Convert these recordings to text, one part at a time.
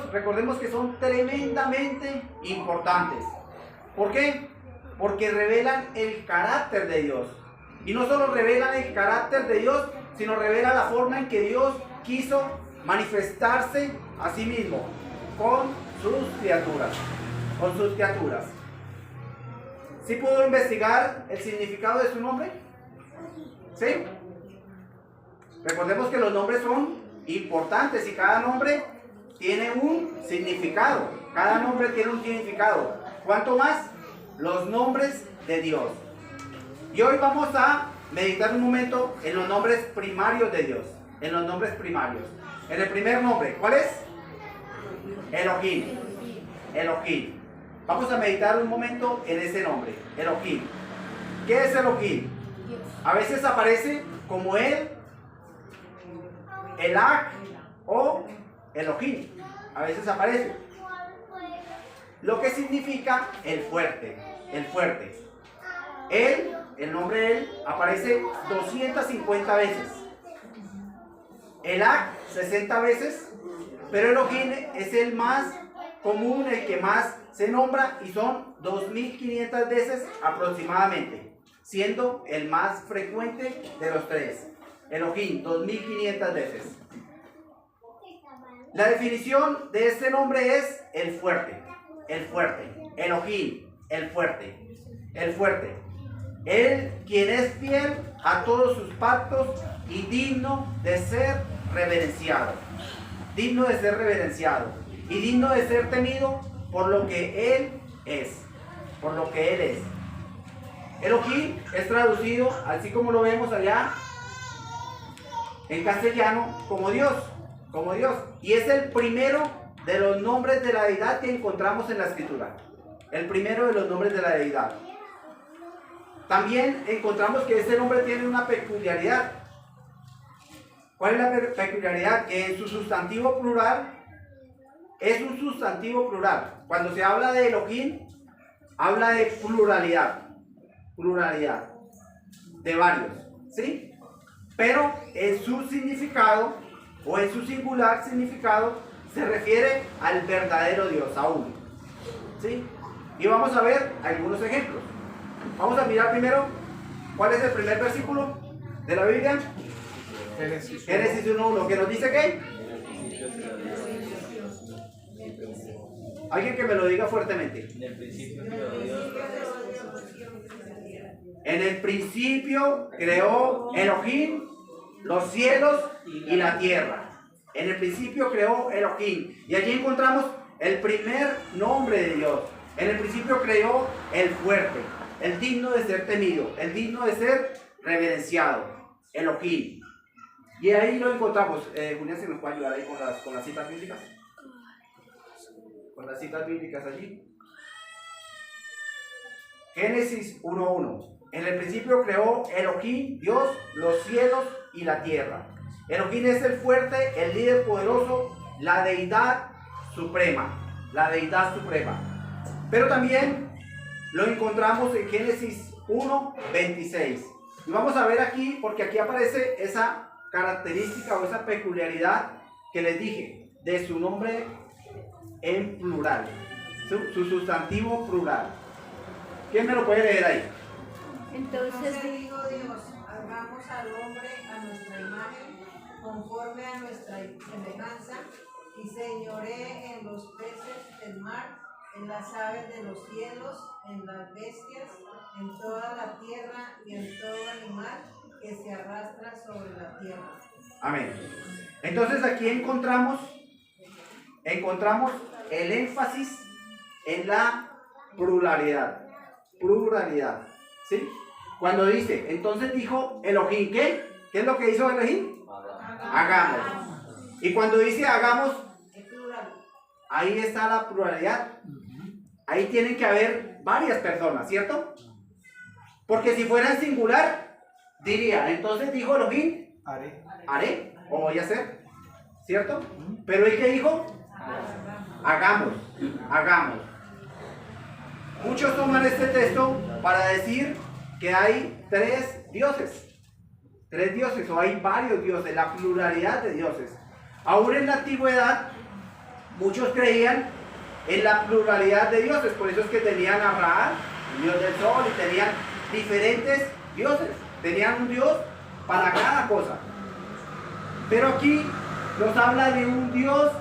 Dios, recordemos que son tremendamente importantes. ¿Por qué? Porque revelan el carácter de Dios. Y no solo revelan el carácter de Dios, sino revelan la forma en que Dios quiso manifestarse a sí mismo con sus criaturas. Con sus criaturas. ¿Sí pudo investigar el significado de su nombre? ¿Sí? Recordemos que los nombres son importantes y cada nombre tiene un significado. Cada nombre tiene un significado. ¿Cuánto más? Los nombres de Dios. Y hoy vamos a meditar un momento en los nombres primarios de Dios. En los nombres primarios. En el primer nombre, ¿cuál es? Elohim. Elohim. Vamos a meditar un momento en ese nombre, Elohim. ¿Qué es Elohim? A veces aparece como Elak o Elohim. A veces aparece. Lo que significa el fuerte. El fuerte. Él, el nombre de él, aparece 250 veces. Elak, 60 veces. Pero Elohim es el más común, el que más se nombra, y son 2500 veces aproximadamente, siendo el más frecuente de los tres. Elohim, 2500 veces. La definición de este nombre es el fuerte. El fuerte. Elohim, el fuerte. El fuerte. Él quien es fiel a todos sus pactos y digno de ser reverenciado. Digno de ser reverenciado. Y digno de ser temido por lo que Él es. Por lo que Él es. Elohim es traducido, así como lo vemos allá en castellano, como Dios. Como Dios. Y es el primero de los nombres de la deidad que encontramos en la Escritura. El primero de los nombres de la deidad. También encontramos que este nombre tiene una peculiaridad. ¿Cuál es la peculiaridad? Que en su sustantivo plural es un sustantivo plural. Cuando se habla de Elohim, habla de pluralidad. Pluralidad. De varios. ¿Sí? Pero en su significado, o en su singular significado, se refiere al verdadero Dios, a uno. ¿Sí? Y vamos a ver algunos ejemplos. Vamos a mirar primero, ¿cuál es el primer versículo de la Biblia? Génesis 1:1, que nos dice que alguien que me lo diga fuertemente. En el principio creó Elohim los cielos y la tierra. En el principio creó Elohim. Y allí encontramos el primer nombre de Dios. En el principio creó el fuerte, el digno de ser temido, el digno de ser reverenciado, Elohim. Y ahí lo encontramos. Julián, ¿se nos puede ayudar ahí con las citas bíblicas? Con las citas bíblicas allí. Génesis 1:1. En el principio creó Elohim, Dios, los cielos y la tierra. Elohim es el fuerte, el líder poderoso, la deidad suprema. La deidad suprema. Pero también lo encontramos en Génesis 1:26. Y vamos a ver aquí, porque aquí aparece esa característica o esa peculiaridad que les dije, de su nombre en plural. Su sustantivo plural. ¿Quién me lo puede leer ahí? Entonces dijo Dios, hagamos al hombre a nuestra imagen, conforme a nuestra semejanza, y señoree en los peces del mar, en las aves de los cielos, en las bestias, en toda la tierra y en todo animal que se arrastra sobre la tierra. Amén. Entonces aquí encontramos el énfasis en la pluralidad. Pluralidad. ¿Sí? Cuando dice, entonces dijo Elohim, ¿qué? ¿Qué es lo que hizo Elohim? Hagamos. Y cuando dice hagamos, ahí está la pluralidad. Ahí tienen que haber varias personas, ¿cierto? Porque si fuera en singular, diría, entonces dijo Elohim, haré o voy a hacer, ¿cierto? Pero ¿y qué dijo? Hagamos, hagamos. Muchos toman este texto para decir que hay tres dioses o hay varios dioses, la pluralidad de dioses. Aún en la antigüedad muchos creían en la pluralidad de dioses, por eso es que tenían a Ra, el dios del sol, y tenían diferentes dioses, tenían un dios para cada cosa. Pero aquí nos habla de un Dios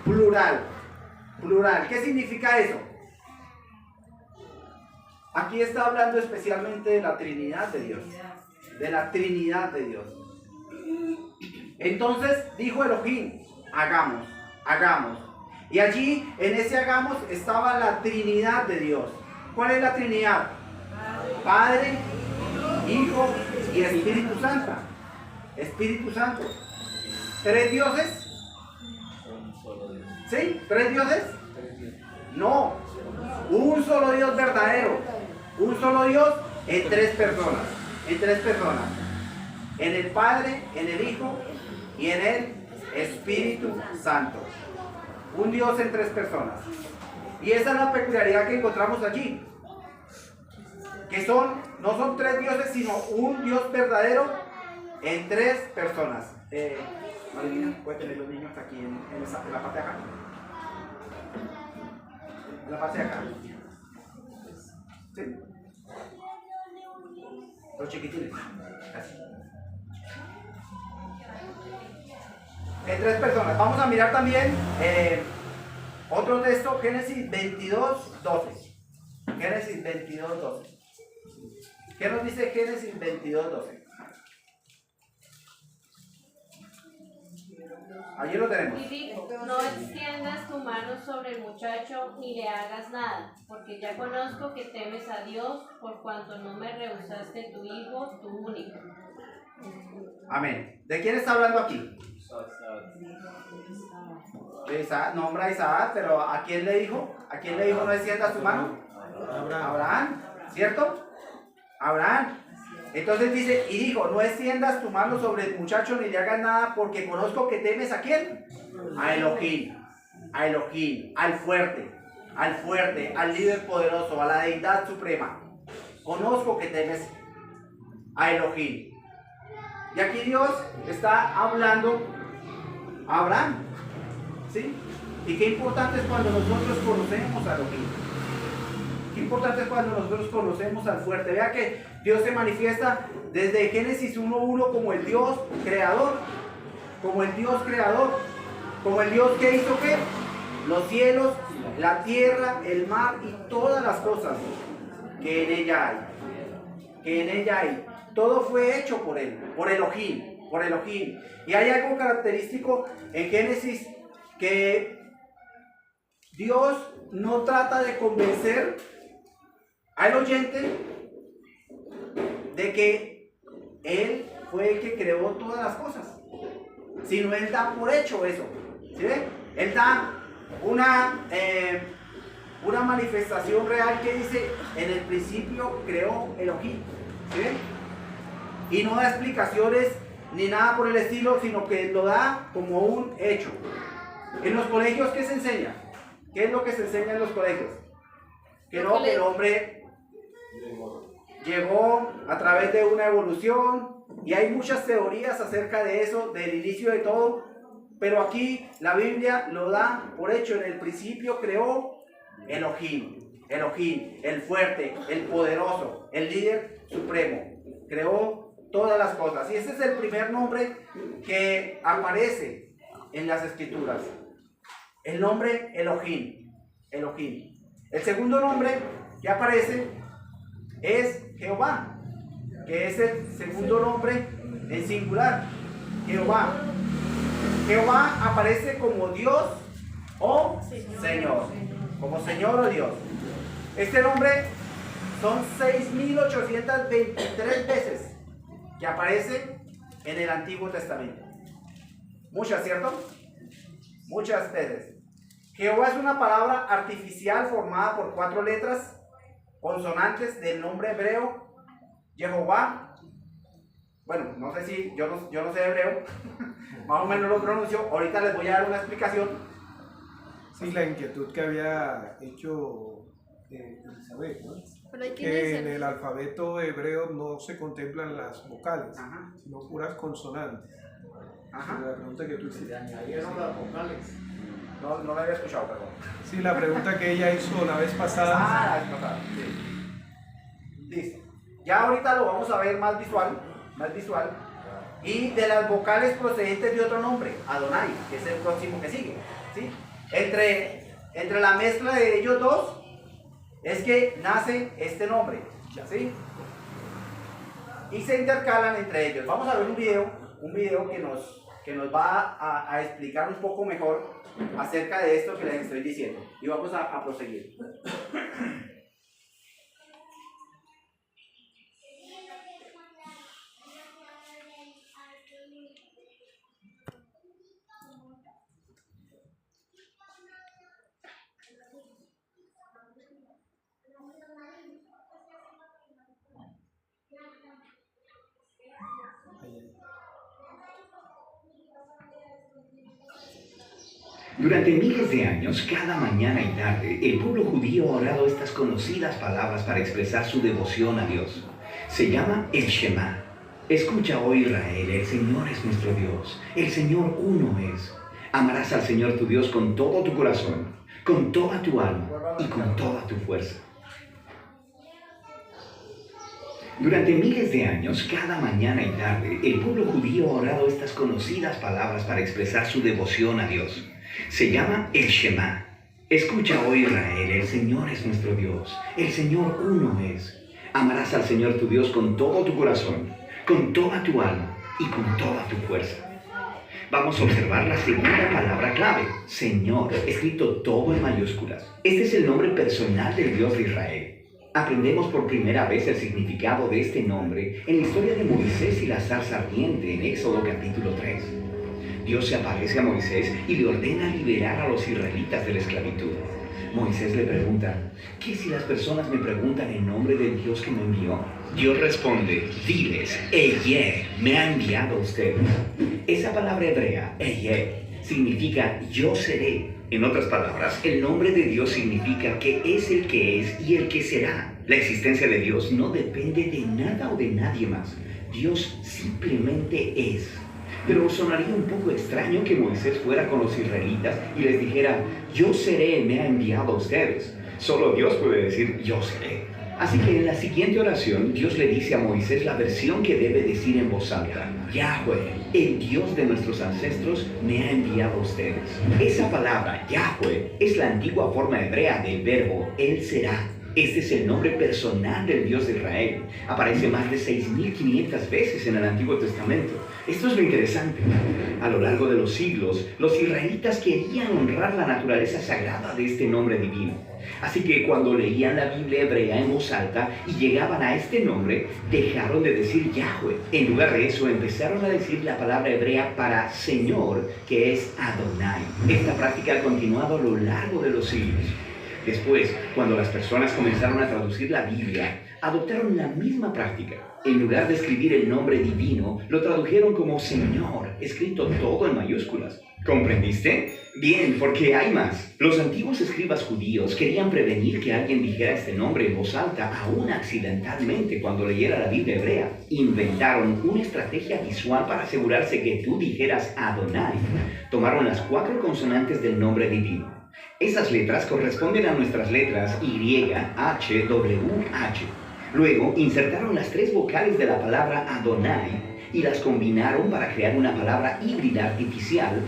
plural. Plural. ¿Qué significa eso? Aquí está hablando especialmente de la Trinidad de Dios. De la Trinidad de Dios. Entonces dijo Elohim, hagamos, hagamos. Y allí, en ese hagamos, estaba la Trinidad de Dios. ¿Cuál es la Trinidad? Padre, Hijo y Espíritu Santo. Espíritu Santo. ¿Tres dioses? ¿Sí? ¿Tres dioses? No. Un solo Dios verdadero. Un solo Dios en tres personas. En tres personas. En el Padre, en el Hijo y en el Espíritu Santo. Un Dios en tres personas. Y esa es la peculiaridad que encontramos allí. Que no son tres dioses, sino un Dios verdadero en tres personas. Marilina, puede tener los niños aquí en la parte de acá. En la parte de acá. ¿Sí? Los chiquitines. Así. En tres personas. Vamos a mirar también otro texto, Génesis 22, 12. Génesis 22, 12. ¿Qué nos dice Génesis 22, 12? Allí lo tenemos. Y dijo, no extiendas tu mano sobre el muchacho ni le hagas nada, porque ya conozco que temes a Dios, por cuanto no me rehusaste tu hijo, tu único. Amén. ¿De quién está hablando aquí? De Isaac, nombra a Isaac, pero ¿a quién le dijo? ¿A quién le dijo no extiendas tu mano? Abraham, ¿cierto? Abraham. Entonces dice, y dijo, no extiendas tu mano sobre el muchacho ni le hagas nada, porque conozco que temes ¿a quién? A Elohim, al fuerte, al líder poderoso, a la deidad suprema. Conozco que temes a Elohim. Y aquí Dios está hablando a Abraham, ¿sí? Y qué importante es cuando nosotros conocemos a Elohim. Qué importante es cuando nosotros conocemos al fuerte. Vea que Dios se manifiesta desde Génesis 1:1 como el Dios creador. Como el Dios creador. Como el Dios que hizo ¿qué? Los cielos, la tierra, el mar y todas las cosas que en ella hay. Que en ella hay. Todo fue hecho por él, por Elohim, por Elohim. Y hay algo característico en Génesis que Dios no trata de convencer al oyente de que Él fue el que creó todas las cosas, sino Él da por hecho eso. ¿Sí ven? Él da una manifestación real que dice, en el principio creó Elohim. ¿Sí ven? Y no da explicaciones ni nada por el estilo, sino que lo da como un hecho. En los colegios, ¿qué se enseña? ¿Qué es lo que se enseña en los colegios? Que no, que el hombre llegó a través de una evolución, y hay muchas teorías acerca de eso, del inicio de todo, pero aquí la Biblia lo da por hecho. En el principio creó Elohim, el fuerte, el poderoso, el líder supremo, creó todas las cosas, y ese es el primer nombre que aparece en las escrituras, el nombre Elohim. El segundo nombre que aparece es Jehová, que es el segundo nombre en singular, Jehová. Jehová aparece como Dios o Señor, como Señor o Dios. Este nombre son 6.823 veces que aparece en el Antiguo Testamento. Muchas, ¿cierto? Muchas veces. Jehová es una palabra artificial formada por 4 letras consonantes del nombre hebreo Jehová. Bueno, no sé si, yo no sé hebreo, más o menos lo pronuncio. Ahorita les voy a dar una explicación. Sí, la inquietud que había hecho Elizabeth, ¿no? Pero Que en el alfabeto hebreo no se contemplan las vocales, Ajá. sino puras consonantes. Ajá. La pregunta que tú hiciste. Se añadieron las vocales. No la había escuchado, perdón. Sí, la pregunta que ella hizo la vez pasada. La vez pasada, sí. Listo. Ya ahorita lo vamos a ver más visual. Y de las vocales procedentes de otro nombre, Adonai, que es el próximo que sigue. ¿Sí? Entre la mezcla de ellos dos es que nace este nombre. ¿Sí? Y se intercalan entre ellos. Vamos a ver un video que nos va a explicar un poco mejor acerca de esto que les estoy diciendo. Y vamos a proseguir. Durante miles de años, cada mañana y tarde, el pueblo judío ha orado estas conocidas palabras para expresar su devoción a Dios. Se llama el Shema. Escucha, oh Israel, el Señor es nuestro Dios, el Señor uno es. Amarás al Señor tu Dios con todo tu corazón, con toda tu alma y con toda tu fuerza. Durante miles de años, cada mañana y tarde, el pueblo judío ha orado estas conocidas palabras para expresar su devoción a Dios. Se llama el Shema. Escucha, oh Israel, el Señor es nuestro Dios, el Señor uno es. Amarás al Señor tu Dios con todo tu corazón, con toda tu alma y con toda tu fuerza. Vamos a observar la segunda palabra clave, Señor, escrito todo en mayúsculas. Este es el nombre personal del Dios de Israel. Aprendemos por primera vez el significado de este nombre en la historia de Moisés y la zarza ardiente en Éxodo capítulo 3. Dios se aparece a Moisés y le ordena liberar a los israelitas de la esclavitud. Moisés le pregunta, ¿qué si las personas me preguntan el nombre del Dios que me envió? Dios responde, diles, Eyeh me ha enviado a ustedes. Esa palabra hebrea, Eyeh, significa yo seré. En otras palabras, el nombre de Dios significa que es el que es y el que será. La existencia de Dios no depende de nada o de nadie más. Dios simplemente es. Pero sonaría un poco extraño que Moisés fuera con los israelitas y les dijera, yo seré, me ha enviado a ustedes. Solo Dios puede decir, yo seré. Así que en la siguiente oración, Dios le dice a Moisés la versión que debe decir en voz alta. Yahweh, el Dios de nuestros ancestros, me ha enviado a ustedes. Esa palabra, Yahweh, es la antigua forma hebrea del verbo Él será. Este es el nombre personal del Dios de Israel. Aparece más de 6.500 veces en el Antiguo Testamento. Esto es lo interesante. A lo largo de los siglos, los israelitas querían honrar la naturaleza sagrada de este nombre divino. Así que cuando leían la Biblia hebrea en voz alta y llegaban a este nombre, dejaron de decir Yahweh. En lugar de eso, empezaron a decir la palabra hebrea para Señor, que es Adonai. Esta práctica ha continuado a lo largo de los siglos. Después, cuando las personas comenzaron a traducir la Biblia, adoptaron la misma práctica. En lugar de escribir el nombre divino, lo tradujeron como Señor, escrito todo en mayúsculas. ¿Comprendiste? Bien, porque hay más. Los antiguos escribas judíos querían prevenir que alguien dijera este nombre en voz alta, aún accidentalmente, cuando leyera la Biblia hebrea. Inventaron una estrategia visual para asegurarse que tú dijeras Adonai. Tomaron las 4 consonantes del nombre divino. Esas letras corresponden a nuestras letras Y, H, W, H. Luego insertaron las 3 vocales de la palabra Adonai y las combinaron para crear una palabra híbrida artificial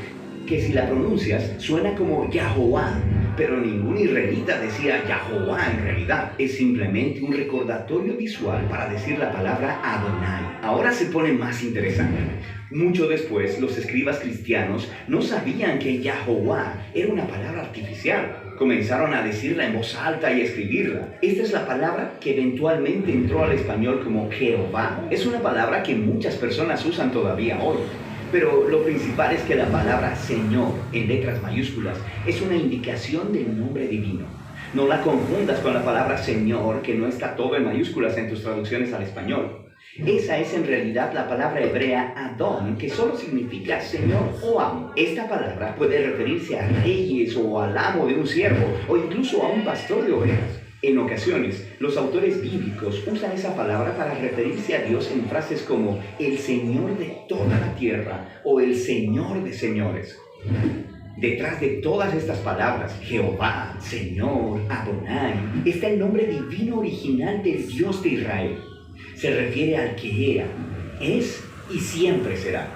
que si la pronuncias suena como Yahová, pero ningún israelita decía Yahová en realidad. Es simplemente un recordatorio visual para decir la palabra Adonai. Ahora se pone más interesante. Mucho después, los escribas cristianos no sabían que Yahová era una palabra artificial. Comenzaron a decirla en voz alta y a escribirla. Esta es la palabra que eventualmente entró al español como Jehová. Es una palabra que muchas personas usan todavía hoy. Pero lo principal es que la palabra Señor, en letras mayúsculas, es una indicación del nombre divino. No la confundas con la palabra Señor, que no está todo en mayúsculas en tus traducciones al español. Esa es en realidad la palabra hebrea Adón, que solo significa Señor o amo. Esta palabra puede referirse a reyes o al amo de un siervo, o incluso a un pastor de ovejas. En ocasiones, los autores bíblicos usan esa palabra para referirse a Dios en frases como el Señor de toda la tierra o el Señor de señores. Detrás de todas estas palabras, Jehová, Señor, Adonai, está el nombre divino original del Dios de Israel. Se refiere al que era, es y siempre será.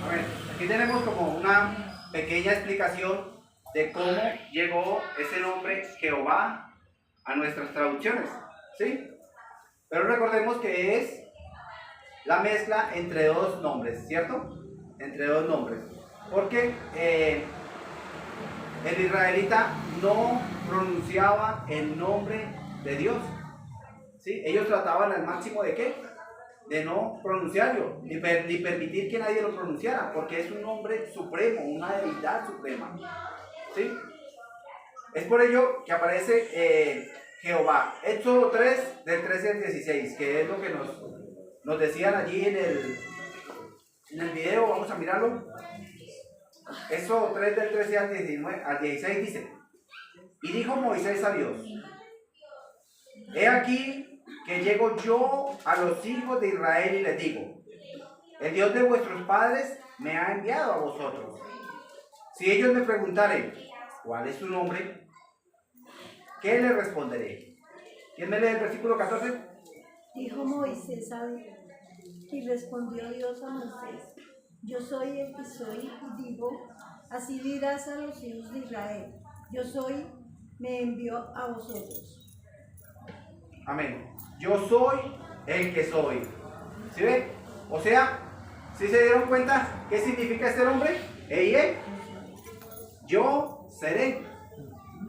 A ver, aquí tenemos como una pequeña explicación de cómo llegó ese nombre Jehová a nuestras traducciones, ¿sí? Pero recordemos que es la mezcla entre dos nombres, ¿cierto? Entre dos nombres. Porque el israelita no pronunciaba el nombre de Dios, ¿sí? Ellos trataban al máximo de ¿qué? De no pronunciarlo, ni permitir que nadie lo pronunciara, porque es un nombre supremo, una deidad suprema, ¿sí? Es por ello que aparece Jehová. Éxodo 3, del 13 al 16, que es lo que nos decían allí en el video. Vamos a mirarlo. Éxodo 3, del 13 al 16 dice: y dijo Moisés a Dios: he aquí que llego yo a los hijos de Israel y les digo: el Dios de vuestros padres me ha enviado a vosotros. Si ellos me preguntaren: ¿cuál es su nombre?, ¿qué les responderé? ¿Quién me lee el versículo 14? Dijo Moisés a Dios, y respondió Dios a Moisés: yo soy el que soy, y digo, así dirás a los hijos de Israel: yo soy, me envió a vosotros. Amén. Yo soy el que soy. ¿Sí ve? O sea, ¿sí se dieron cuenta qué significa este nombre? Eye. Yo seré.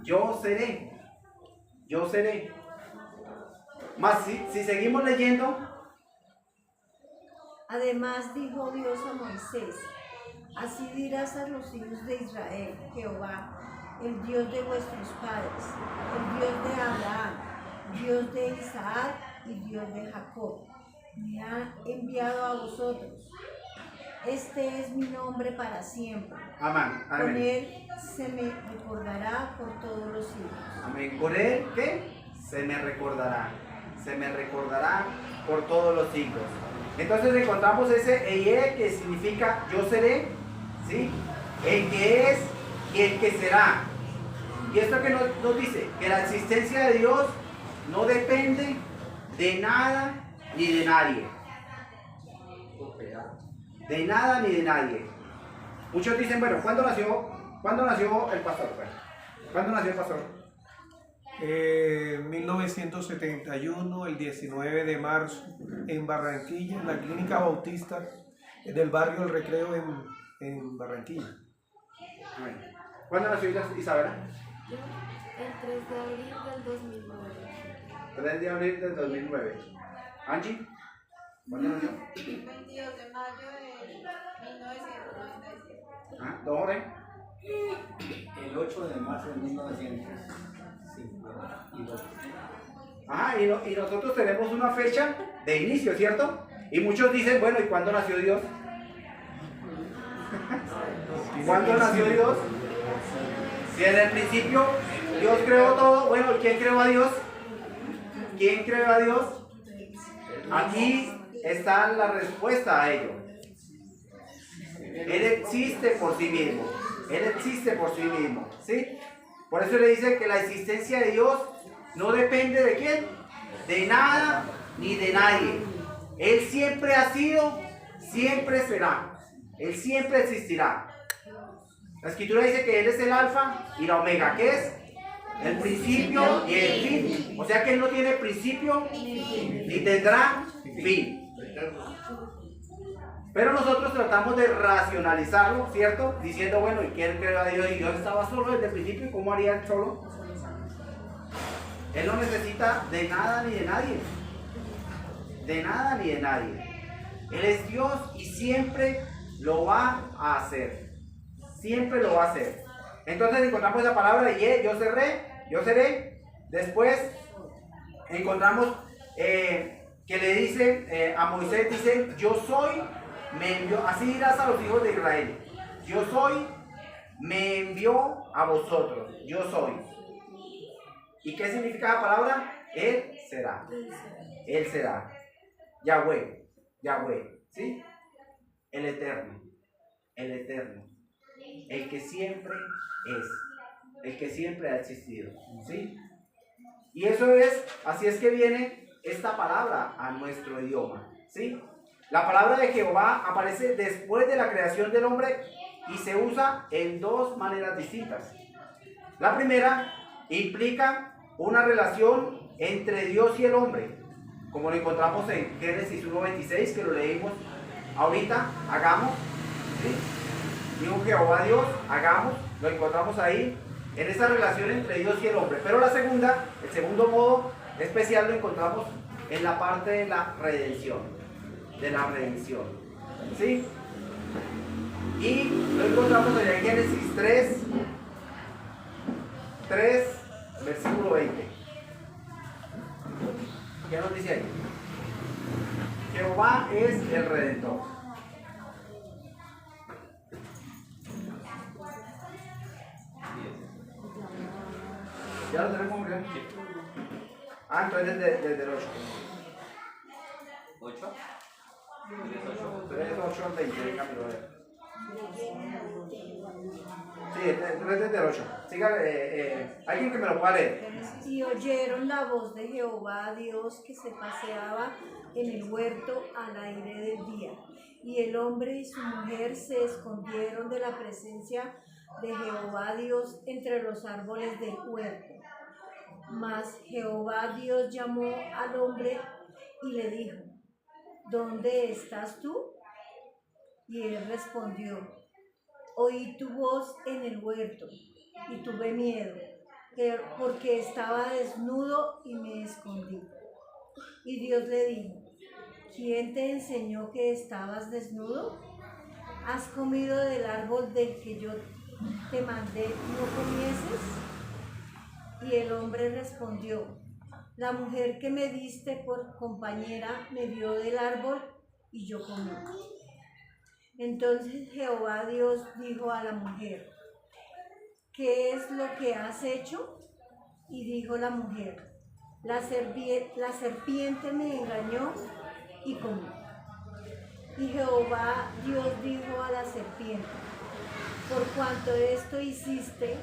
Yo seré. Yo seré. Más si seguimos leyendo. Además dijo Dios a Moisés: así dirás a los hijos de Israel: Jehová, el Dios de vuestros padres, el Dios de Abraham, Dios de Isaac y Dios de Jacob, me ha enviado a vosotros. Este es mi nombre para siempre. Amén. Amén. Con él se me recordará por todos los siglos. Amén. Con él, ¿qué? Se me recordará. Se me recordará por todos los siglos. Entonces encontramos ese Eye, que significa yo seré, ¿sí? El que es y el que será. Y esto que nos dice que la existencia de Dios no depende de nada ni de nadie. De nada ni de nadie. Muchos dicen, bueno, ¿cuándo nació el pastor? Bueno, ¿cuándo nació el pastor? 1971, el 19 de marzo, en Barranquilla, en la Clínica Bautista del barrio El Recreo en Barranquilla. ¿Cuándo nació Isabela? Yo, el 3 de abril del 2009. 3 de abril del 2009. ¿Angie? ¿Cuándo nació? 22 de mayo de 1997. ¿Ah? ¿Don Jorge? El 8 de marzo de 1952. Ajá, y nosotros tenemos una fecha de inicio, ¿cierto? Y muchos dicen, bueno, ¿y cuándo nació Dios? ¿Cuándo nació Dios? Si en el principio Dios creó todo, bueno, ¿quién creó a Dios? ¿Quién creó a Dios? Aquí está la respuesta a ello. Él existe por sí mismo. Él existe por sí mismo, ¿sí? Por eso le dice que la existencia de Dios no depende de quién, de nada ni de nadie. Él siempre ha sido, siempre será. Él siempre existirá. La Escritura dice que Él es el alfa y la omega. ¿Qué es? El principio y el fin. O sea que Él no tiene principio ni tendrá fin. Pero nosotros tratamos de racionalizarlo, ¿cierto? Diciendo, bueno, ¿y quién creó a Dios? Y Dios estaba solo desde el principio, ¿y cómo haría Él solo? Él no necesita de nada ni de nadie. De nada ni de nadie. Él es Dios y siempre lo va a hacer. Siempre lo va a hacer. Entonces encontramos la palabra de yo seré. Después encontramos que le dice a Moisés, dice, yo soy, me envió, así dirás a los hijos de Israel, yo soy, me envió a vosotros, yo soy. ¿Y qué significa la palabra? Él será. Él será. Yahweh, ¿sí? el eterno, el que siempre es, el que siempre ha existido, ¿sí? Y eso es, así es que viene esta palabra a nuestro idioma, ¿sí? La palabra de Jehová aparece después de la creación del hombre y se usa en dos maneras distintas. La primera implica una relación entre Dios y el hombre, como lo encontramos en Génesis 1:26, que lo leímos ahorita, hagamos, ¿sí? Dijo Jehová Dios, hagamos, lo encontramos ahí, en esa relación entre Dios y el hombre. Pero la segunda, el segundo modo especial lo encontramos en la parte de la redención, ¿sí? Y lo encontramos en Génesis 3, versículo 20. ¿Qué nos dice ahí? Jehová es el Redentor. ¿Ya lo tenemos muy bien? Ah, entonces desde el 8. 8. 3, 8, 20, cambio, a ver. Sí, desde el 8. Siga, alguien que me lo pueda leer. Y oyeron la voz de Jehová Dios que se paseaba en el huerto al aire del día. Y el hombre y su mujer se escondieron de la presencia de Jehová Dios entre los árboles del huerto. Mas Jehová Dios llamó al hombre y le dijo: ¿Dónde estás tú? Y él respondió: Oí tu voz en el huerto y tuve miedo, porque estaba desnudo y me escondí. Y Dios le dijo: ¿Quién te enseñó que estabas desnudo? ¿Has comido del árbol del que yo te mandé no comieses? Y el hombre respondió: La mujer que me diste por compañera me dio del árbol y yo comí. Entonces Jehová Dios dijo a la mujer: ¿Qué es lo que has hecho? Y dijo la mujer: la serpiente me engañó y comí. Y Jehová Dios dijo a la serpiente: por cuanto esto hiciste,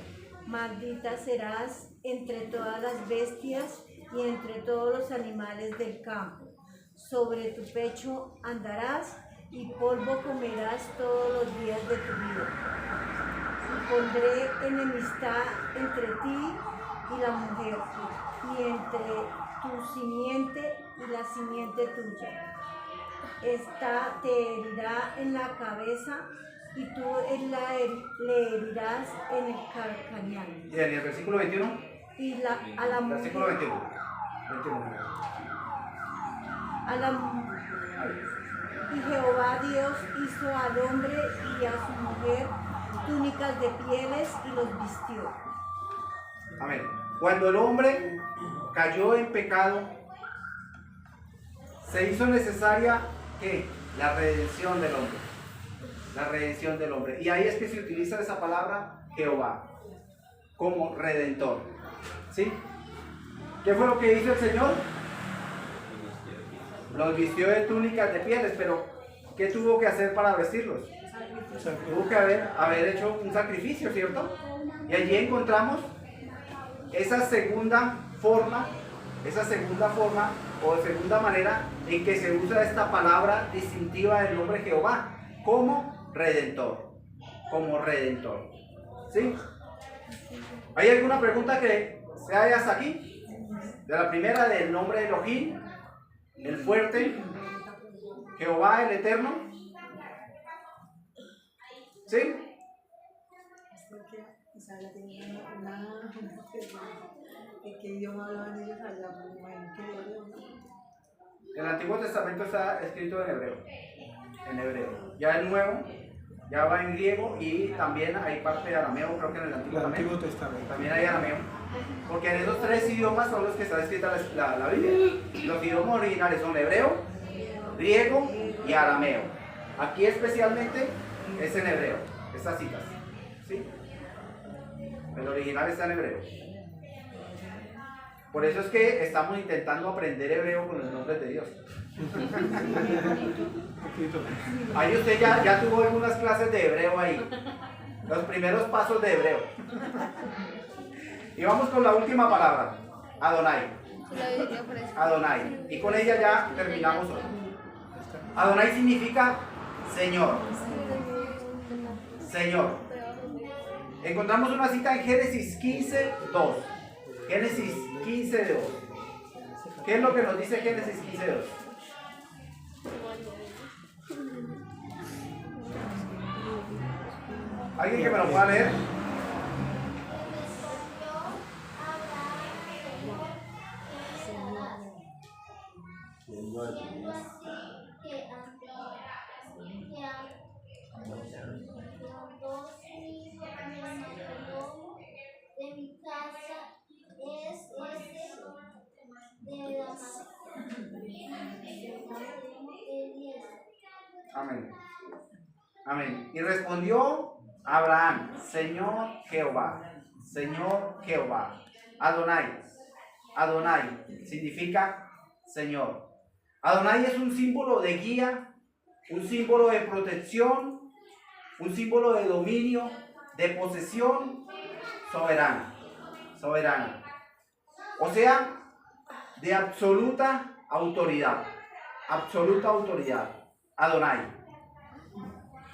maldita serás entre todas las bestias y entre todos los animales del campo. Sobre tu pecho andarás y polvo comerás todos los días de tu vida. Y pondré enemistad entre ti y la mujer, y entre tu simiente y la simiente tuya. Esta te herirá en la cabeza y tú le herirás en el calcañar. ¿Y en el versículo 21? Y a la mujer. Versículo 21. Y Jehová Dios hizo al hombre y a su mujer túnicas de pieles y los vistió. Amén. Cuando el hombre cayó en pecado, se hizo necesaria ¿qué? La redención del hombre. La redención del hombre. Y ahí es que se utiliza esa palabra Jehová como redentor. ¿Sí? ¿Qué fue lo que hizo el Señor? Los vistió de túnicas de pieles, pero ¿qué tuvo que hacer para vestirlos? Tuvo que haber hecho un sacrificio, ¿cierto? Y allí encontramos esa segunda forma o segunda manera en que se usa esta palabra distintiva del nombre Jehová, como redentor, ¿sí? ¿Hay alguna pregunta que se haya hasta aquí? De la primera, del nombre de Elohim, el fuerte, Jehová el eterno, ¿sí? ¿Qué idioma hablaban ellos allá? El Antiguo Testamento está escrito en hebreo. Ya el Nuevo ya va en griego y también hay parte de arameo, creo que en el Antiguo Testamento. También hay arameo. Porque en esos tres idiomas son los que está escrita la Biblia. Los idiomas originales son hebreo, griego y arameo. Aquí especialmente es en hebreo, estas citas. ¿Sí? El original está en hebreo. Por eso es que estamos intentando aprender hebreo con los nombres de Dios. Ahí usted ya tuvo algunas clases de hebreo ahí. Los primeros pasos de hebreo. Y vamos con la última palabra. Adonai. Adonai. Y con ella ya terminamos hoy. Adonai significa Señor. Señor. Encontramos una cita en Génesis 15:2. Génesis 15:2. ¿Qué es lo que nos dice Génesis 15:2? ¿Alguien que me lo pueda leer? De mi casa es de Damasco. Amén. Amén. Y respondió Abraham, Señor Jehová, Señor Jehová. Adonai. Adonai significa Señor. Adonai es un símbolo de guía, un símbolo de protección, un símbolo de dominio, de posesión soberana. Soberana. O sea, de absoluta autoridad. Absoluta autoridad. Adonai.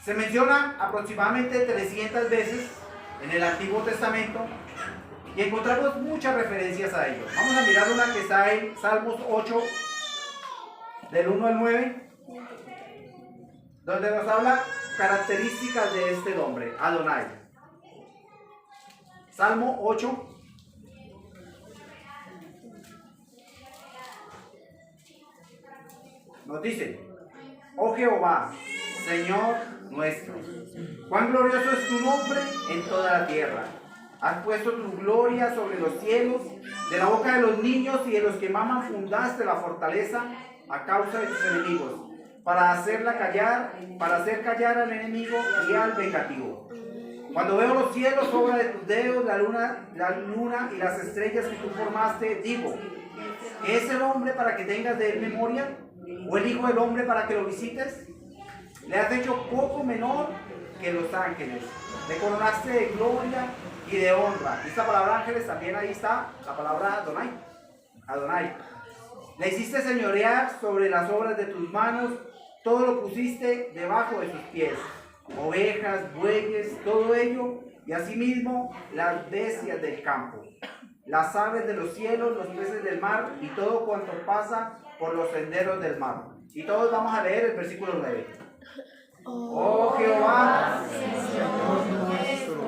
Se menciona aproximadamente 300 veces en el Antiguo Testamento y encontramos muchas referencias a ello. Vamos a mirar una que está en Salmos 8, del 1 al 9, donde nos habla características de este nombre, Adonai. Salmo 8. Nos dice: oh Jehová, Señor nuestro, cuán glorioso es tu nombre en toda la tierra. Has puesto tu gloria sobre los cielos. De la boca de los niños y de los que maman fundaste la fortaleza a causa de tus enemigos, para hacer callar al enemigo y al vengativo. Cuando veo los cielos, obra de tus dedos, la luna y las estrellas que tú formaste, digo: ¿qué es el hombre para que tengas de él memoria? ¿O el hijo del hombre para que lo visites? Le has hecho poco menor que los ángeles. Le coronaste de gloria y de honra. Esta palabra ángeles también ahí está la palabra Adonai. Adonai. Le hiciste señorear sobre las obras de tus manos. Todo lo pusiste debajo de sus pies. Ovejas, bueyes, todo ello. Y asimismo las bestias del campo. Las aves de los cielos, los peces del mar y todo cuanto pasa por los senderos del mar. Y todos vamos a leer el versículo 9. Oh Jehová, Señor nuestro,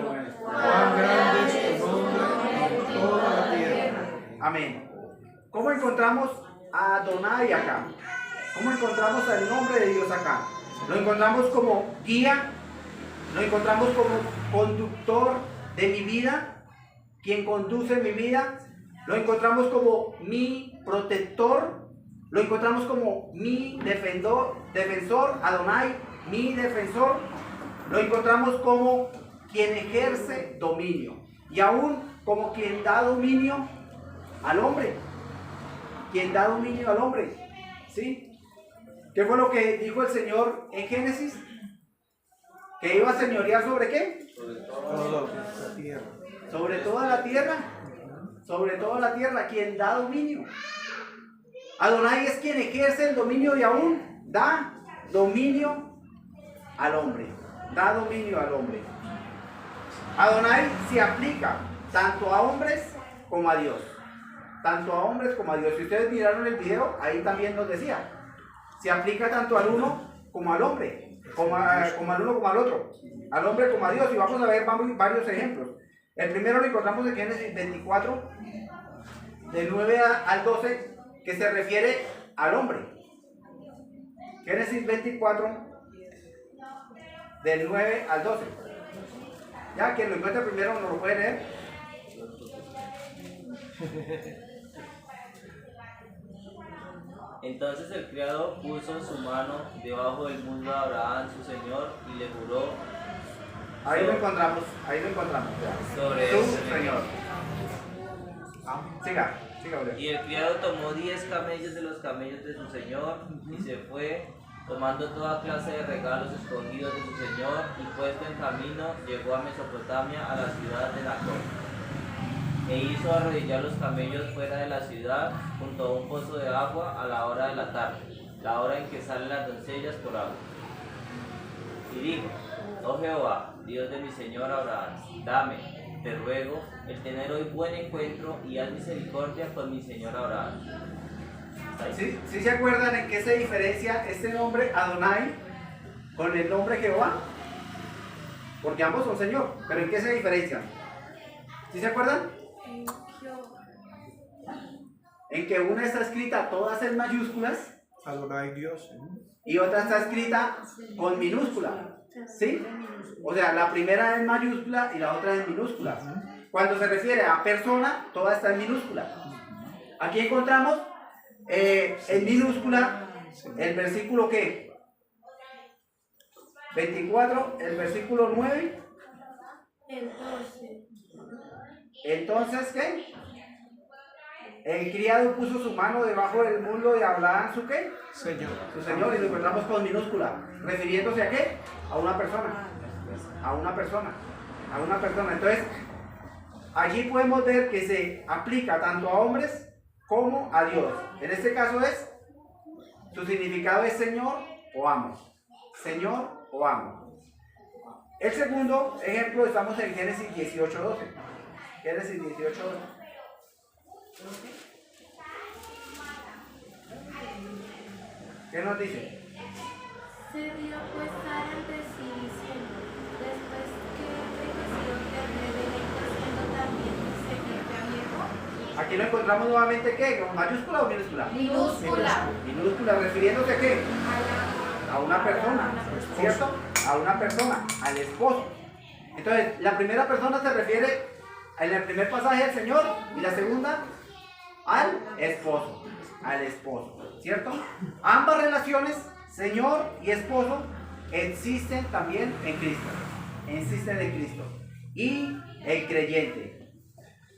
cuán grande es tu nombre en toda la tierra. Amén. ¿Cómo encontramos a Adonai acá? ¿Cómo encontramos el nombre de Dios acá? Lo encontramos como guía, lo encontramos como conductor de mi vida, quien conduce mi vida, lo encontramos como mi protector, lo encontramos como mi defensor, Adonai, mi defensor, lo encontramos como quien ejerce dominio y aún como quien da dominio al hombre. Quien da dominio al hombre. ¿Sí? ¿Qué fue lo que dijo el Señor en Génesis? ¿Que iba a señorear sobre qué? Sobre toda la tierra. Sobre toda la tierra. Sobre toda la tierra. Quien da dominio. Adonai es quien ejerce el dominio y aún da dominio al hombre. Da dominio al hombre. Adonai se aplica tanto a hombres como a Dios. Tanto a hombres como a Dios. Si ustedes miraron el video, ahí también nos decía. Se aplica tanto al uno como al hombre. Como al uno como al otro. Al hombre como a Dios. Y vamos a ver varios ejemplos. El primero lo encontramos en Génesis 24, del 9 al 12, que se refiere al hombre. Génesis 24, del 9 al 12. Ya, quien lo encuentre primero no lo puede leer. Entonces el criado puso su mano debajo del muslo de Abraham, su señor, y le juró. Ahí lo encontramos, ya. Sobre Su ese señor. Siga. Sí, Gabriel. Y el criado tomó 10 camellos de los camellos de su señor y se fue, tomando toda clase de regalos escogidos de su señor, y puesto en camino llegó a Mesopotamia, a la ciudad de Nacor. E hizo arrodillar los camellos fuera de la ciudad, junto a un pozo de agua, a la hora de la tarde, la hora en que salen las doncellas por agua. Y dijo: oh Jehová, Dios de mi señor Abraham, dame, te ruego, el tener hoy buen encuentro y haz misericordia con mi señor Abraham. ¿Sí se acuerdan en qué se diferencia este nombre Adonai con el nombre Jehová? Porque ambos son Señor, pero ¿en qué se diferencian? ¿Sí se acuerdan? En que una está escrita todas en mayúsculas Adonai Dios. y otra está escrita con minúscula. ¿Sí? O sea, la primera en mayúscula y la otra en minúscula. Cuando se refiere a persona, toda está en minúscula. Aquí encontramos en minúscula el versículo ¿qué? 24, el versículo 9. El 12. Entonces, ¿qué? El criado puso su mano debajo del muslo de Abraham, ¿su qué? Señor. Su señor, y lo encontramos con minúscula. ¿Refiriéndose a qué? A una persona. A una persona. A una persona. Entonces, allí podemos ver que se aplica tanto a hombres como a Dios. En este caso su significado es Señor o amo. Señor o amo. El segundo ejemplo estamos en Génesis 18:12. Génesis 18:12. ¿Qué nos dice? Se dio pues Sara entre sí diciendo, después que envejeció Rebeca siendo también mi viejo. Aquí lo encontramos nuevamente, ¿qué? ¿Con mayúscula o minúscula? Minúscula. Minúscula, refiriéndose a qué? A una persona, ¿cierto? A una persona, al esposo. Entonces, la primera persona se refiere en el primer pasaje al Señor y la segunda al esposo, ¿cierto? Ambas relaciones, Señor y esposo, existen también en Cristo, y el creyente.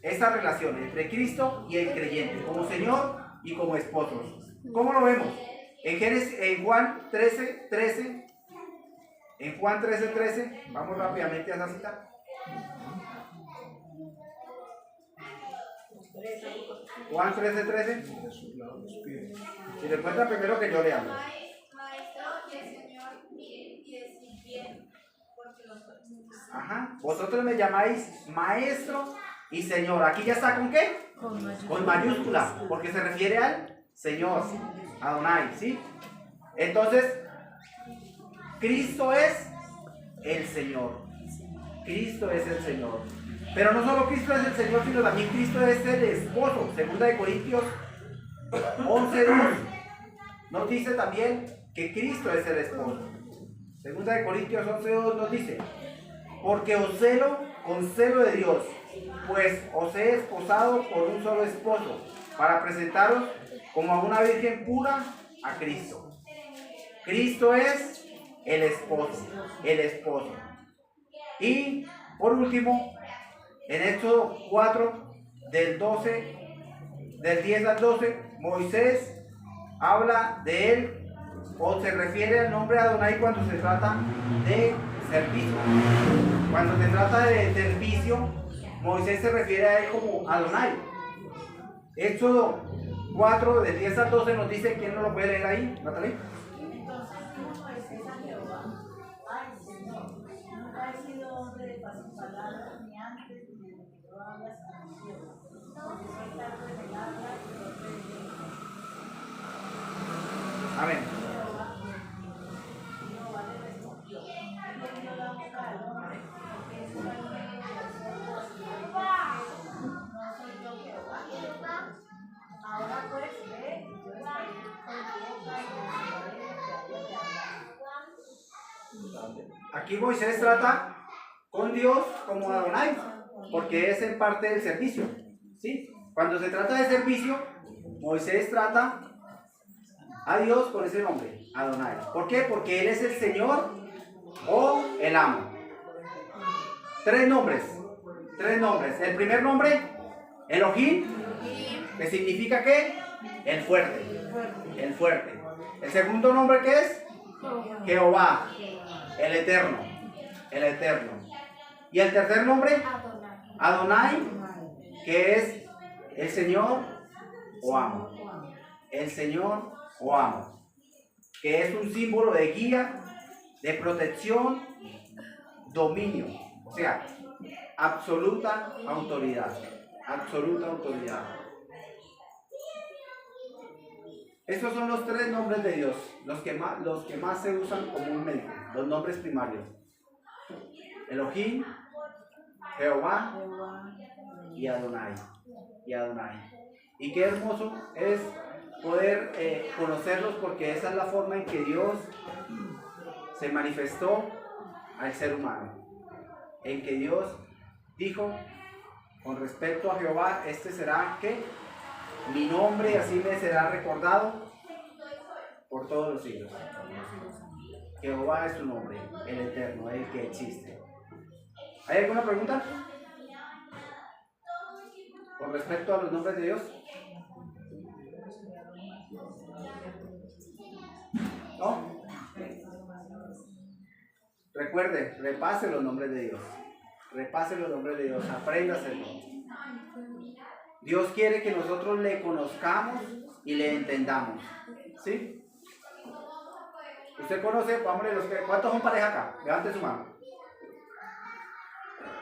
Esa relación entre Cristo y el creyente, como Señor y como esposos. ¿Cómo lo vemos? En Juan 13:13, en Juan 13:13, vamos rápidamente a esa cita. Juan 13:13. Si le encuentra primero que yo le hablo. Maestro y el Señor, y decir bien, porque los Ajá. Vosotros me llamáis maestro y señor. Aquí ya está con qué? Con mayúscula, porque se refiere al Señor, Adonai, ¿sí? Entonces, Cristo es el Señor. Cristo es el Señor. Pero no solo Cristo es el Señor, sino también Cristo es el esposo. 2 Corintios 11:2 nos dice también que Cristo es el esposo. 2 Corintios 11:2 nos dice: porque os celo con celo de Dios, pues os he esposado por un solo esposo, para presentaros como a una virgen pura a Cristo. Cristo es el esposo, Y por último, en Éxodo 4, del 10 al 12, Moisés habla de él, o se refiere al nombre de Adonai cuando se trata de servicio. Cuando se trata de servicio, Moisés se refiere a él como Adonai. Éxodo 4, del 10 al 12 nos dice, ¿quién no lo puede leer ahí, Natalie? Entonces dijo Moisés a Jehová: ay, Señor, nunca he sido hombre de fácil palabra, ni antes ni desde que tú hablas a mi siervo, porque soy tardo en el habla y torpe de lengua. Amén. Jehová le respondió: ¿quién no da boca al hombre? Porque es una ley de Dios, no soy yo Jehová. Ahora pues ve, yo estaré con tu boca y te enseñaré lo que hayas de hablar. Aquí Moisés trata con Dios como Adonai, porque es en parte del servicio, ¿sí? Cuando se trata de servicio, Moisés trata a Dios con ese nombre, Adonai. ¿Por qué? Porque Él es el Señor o el amo. Tres nombres. El primer nombre, Elohim, ¿Que significa qué? El fuerte. El fuerte. El segundo nombre, ¿qué es? Jehová. El eterno. El eterno. Y el tercer nombre, Adonai, que es el Señor o amo. El Señor o amo. Que es un símbolo de guía, de protección, dominio. O sea, absoluta autoridad. Absoluta autoridad. Estos son los tres nombres de Dios, los que más se usan comúnmente, los nombres primarios. Elohim, Jehová y Adonai. Y qué hermoso es poder conocerlos, porque esa es la forma en que Dios se manifestó al ser humano. En que Dios dijo, con respecto a Jehová, este será, ¿qué? Mi nombre, así me será recordado por todos los siglos. Jehová es su nombre, el eterno, el que existe. ¿Hay alguna pregunta con respecto a los nombres de Dios? ¿No? Recuerde, repase los nombres de Dios. Repase los nombres de Dios, apréndaselo. Dios quiere que nosotros le conozcamos y le entendamos. ¿Sí? ¿Usted conoce? Vámonos, ¿cuántos son pareja acá? Levante su mano.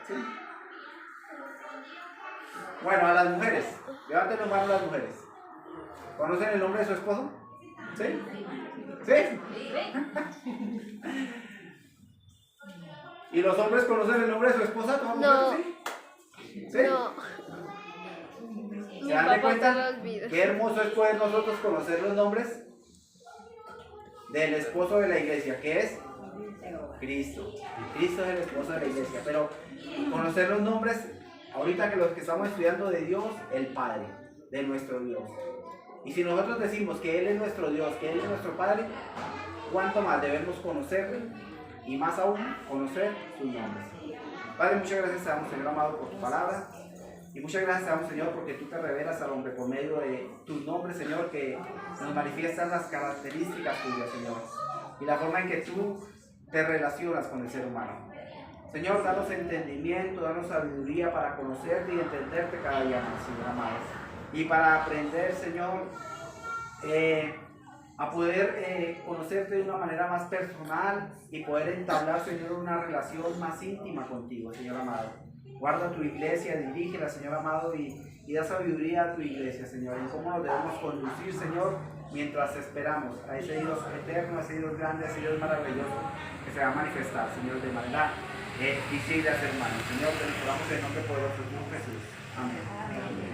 ¿Sí? Bueno, a las mujeres. Levanten las manos las mujeres. ¿Conocen el nombre de su esposo? ¿Sí? ¿Sí? ¿Y los hombres conocen el nombre de su esposa? No. ¿Sí? ¿Sí? No. ¿Se dan de cuenta? Qué hermoso es poder nosotros conocer los nombres del esposo de la iglesia, que es Cristo. Cristo es el esposo de la iglesia. Pero conocer los nombres, ahorita que los que estamos estudiando de Dios, el Padre, de nuestro Dios. Y si nosotros decimos que Él es nuestro Dios, que Él es nuestro Padre, ¿cuánto más debemos conocerle? Y más aún, conocer sus nombres. Padre, muchas gracias te damos, Señor amado, por tu palabra. Y muchas gracias te damos, Señor, porque tú te revelas al hombre por medio de tus nombres, Señor, que nos manifiestan las características tuyas, Señor. Y la forma en que tú te relacionas con el ser humano. Señor, danos entendimiento, danos sabiduría para conocerte y entenderte cada día más, Señor amado. Y para aprender, Señor, a poder conocerte de una manera más personal y poder entablar, Señor, una relación más íntima contigo, Señor amado. Guarda tu iglesia, dirígela, Señor amado, y da sabiduría a tu iglesia, Señor, en cómo nos debemos conducir, Señor, mientras esperamos a ese Dios eterno, a ese Dios grande, a ese Dios maravilloso que se va a manifestar, Señor, de manera visible a ser humano. Señor, te lo oramos en el nombre poderoso de Jesús. Amén.